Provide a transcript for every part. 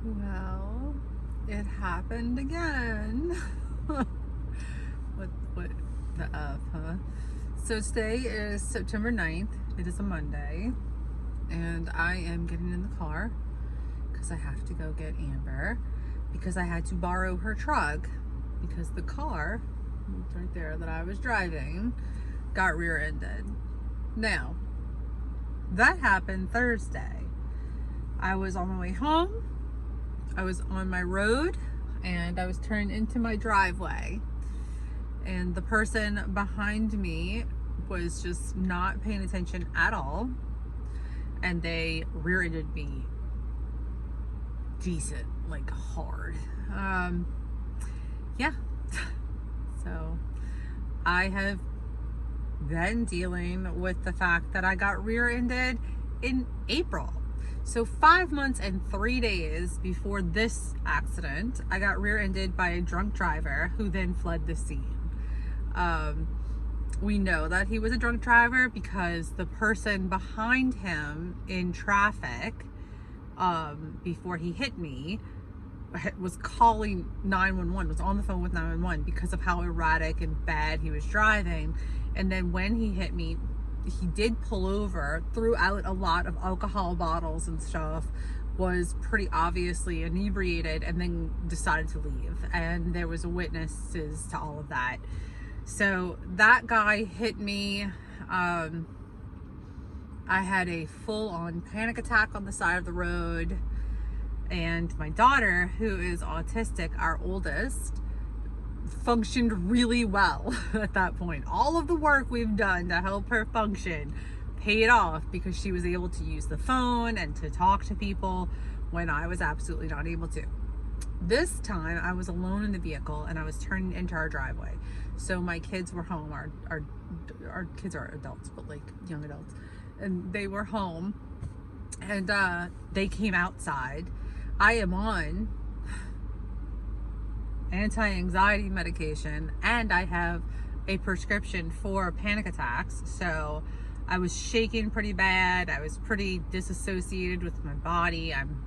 Well, it happened again. What the F, huh? So today is September 9th. It is a Monday. And I am getting in the car because I have to go get Amber because I had to borrow her truck because the car, it's right there, that I was driving got rear-ended. Now, that happened Thursday. I was on my way home. I was on my road and I was turning into my driveway, and the person behind me was just not paying attention at all, and they rear-ended me decent, like hard. Yeah. So I have been dealing with the fact that I got rear-ended in April. So 5 months and 3 days before this accident, I got rear-ended by a drunk driver who then fled the scene. We know that he was a drunk driver because the person behind him in traffic, before he hit me, was calling 911, was on the phone with 911 because of how erratic and bad he was driving. And then when he hit me, he did pull over, threw out a lot of alcohol bottles and stuff, was pretty obviously inebriated, and then decided to leave. And there was witnesses to all of that. So that guy hit me. I had a full-on panic attack on the side of the road. And my daughter, who is autistic, our oldest, functioned really well at that point. All of the work we've done to help her function paid off because she was able to use the phone and to talk to people when I was absolutely not able to. This time I was alone in the vehicle and I was turning into our driveway. So my kids were home. Our kids are adults, but like young adults. And they were home and they came outside. I am on anti-anxiety medication and I have a prescription for panic attacks. So I was shaking pretty bad. I was pretty disassociated with my body. I'm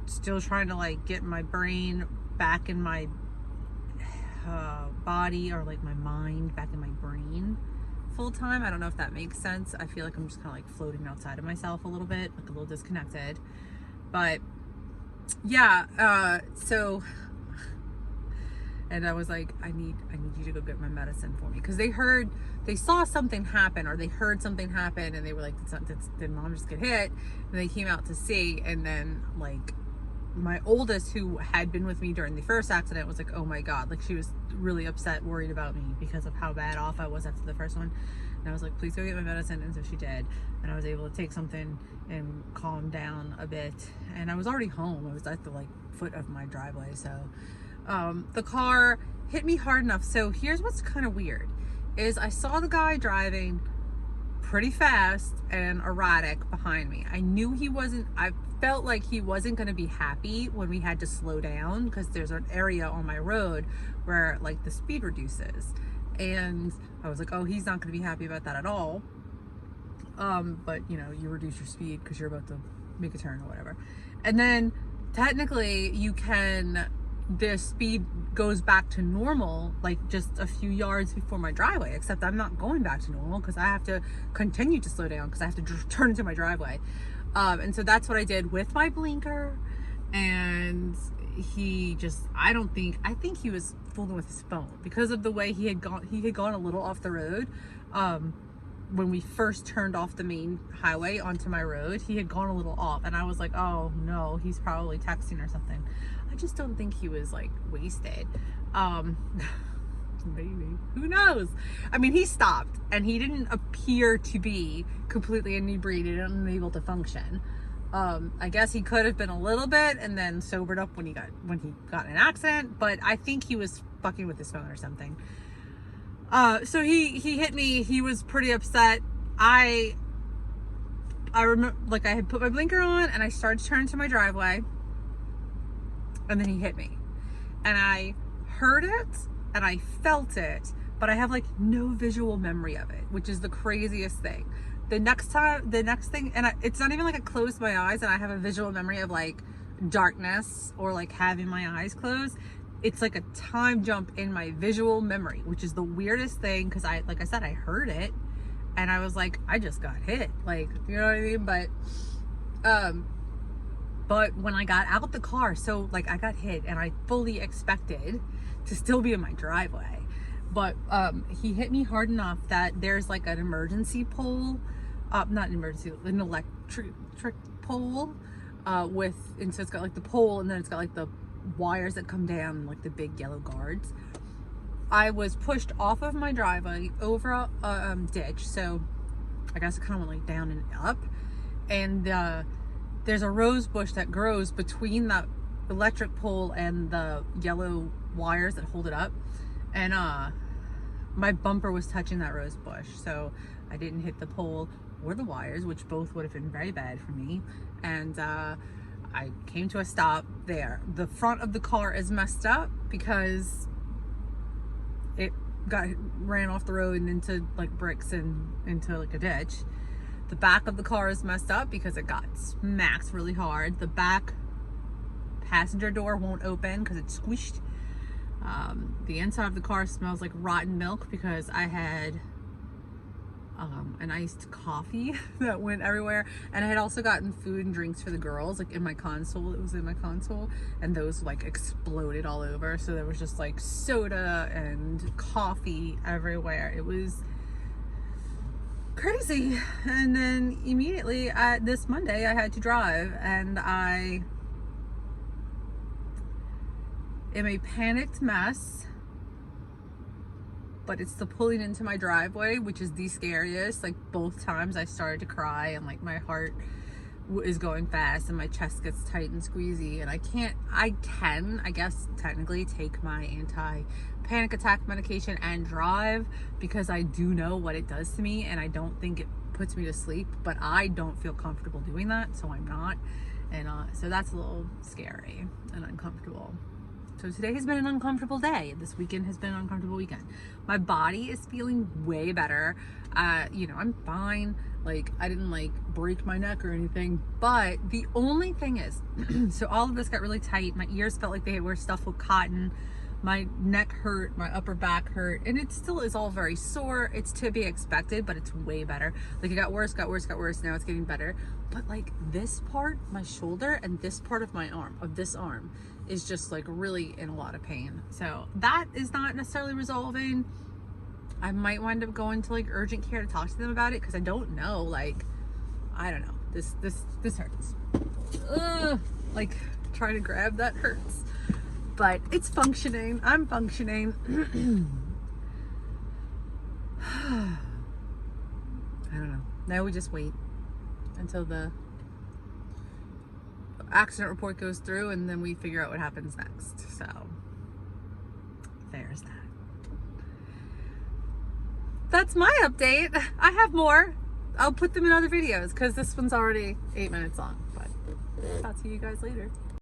still trying to like get my brain back in my body, or like my mind back in my brain full time. I don't know if that makes sense. I feel like I'm just kind of like floating outside of myself a little bit, like a little disconnected. But yeah, so, and I was like, I need you to go get my medicine for me, because they saw something happen, or they heard something happen, and they were like, did mom just get hit? And they came out to see, and then like my oldest, who had been with me during the first accident, was like, oh my God, like she was really upset, worried about me because of how bad off I was after the first one. And I was like, please go get my medicine. And so she did. And I was able to take something and calm down a bit. And I was already home. I was at the like foot of my driveway. So the car hit me hard enough. So here's what's kind of weird is I saw the guy driving pretty fast and erratic behind me. I knew I felt like he wasn't going to be happy when we had to slow down, because there's an area on my road where like the speed reduces, and I was like, oh, he's not going to be happy about that at all. But you know, you reduce your speed because you're about to make a turn or whatever, and then technically the speed goes back to normal like just a few yards before my driveway, except I'm not going back to normal because I have to continue to slow down because I have to turn into my driveway. And so that's what I did with my blinker. And I think he was fooling with his phone because of the way he had gone a little off the road. When we first turned off the main highway onto my road, he had gone a little off, and I was like, oh no, he's probably texting or something. I just don't think he was like wasted. Maybe, who knows? I mean, he stopped and he didn't appear to be completely inebriated and unable to function. I guess he could have been a little bit and then sobered up when he got in an accident, but I think he was fucking with his phone or something. So he hit me. He was pretty upset. I remember, like, I had put my blinker on and I started to turn to my driveway, and then he hit me, and I heard it and I felt it, but I have like no visual memory of it, which is the craziest thing. The next thing, and it's not even like I closed my eyes and I have a visual memory of like darkness or like having my eyes closed, it's like a time jump in my visual memory, which is the weirdest thing, because like I said, I heard it and I was like, I just got hit, like, you know what I mean? But when I got out the car, so like I got hit and I fully expected to still be in my driveway, but he hit me hard enough that there's like an emergency pole, not an emergency, an electric pole, and so it's got like the pole, and then it's got like the wires that come down, like the big yellow guards. I was pushed off of my driveway over a ditch, so I guess it kind of went like down and up, and there's a rose bush that grows between the electric pole and the yellow wires that hold it up, and my bumper was touching that rose bush, so I didn't hit the pole or the wires, which both would have been very bad for me. And I came to a stop there. The front of the car is messed up because it ran off the road and into like bricks and into like a ditch. The back of the car is messed up because it got smacked really hard. The back passenger door won't open because it's squished. The inside of the car smells like rotten milk because I had an iced coffee that went everywhere, and I had also gotten food and drinks for the girls, like in my console. It was in my console, and those like exploded all over, so there was just like soda and coffee everywhere. It was crazy. And then immediately this Monday I had to drive, and I am a panicked mess. But it's the pulling into my driveway, which is the scariest. Like both times I started to cry, and like my heart is going fast and my chest gets tight and squeezy, and I can, I guess technically, take my anti-panic attack medication and drive, because I do know what it does to me, and I don't think it puts me to sleep, but I don't feel comfortable doing that, so I'm not. And so that's a little scary and uncomfortable. So today has been an uncomfortable day. This weekend has been an uncomfortable weekend. My body is feeling way better. You know, I'm fine. Like, I didn't like break my neck or anything, but the only thing is, so all of this got really tight. My ears felt like they were stuffed with cotton. My neck hurt, my upper back hurt, and it still is all very sore. It's to be expected, but it's way better. Like, it got worse, got worse, got worse. Now it's getting better. But like this part, my shoulder, and this part of my arm, is just like really in a lot of pain. So that is not necessarily resolving. I might wind up going to like urgent care to talk to them about it, because I don't know, like, I don't know. This hurts. Ugh, like trying to grab that hurts. But it's functioning. I'm functioning. I don't know. Now we just wait until the accident report goes through, and then we figure out what happens next. So there's that. That's my update. I have more. I'll put them in other videos because this one's already 8 minutes long. But I'll talk to you guys later.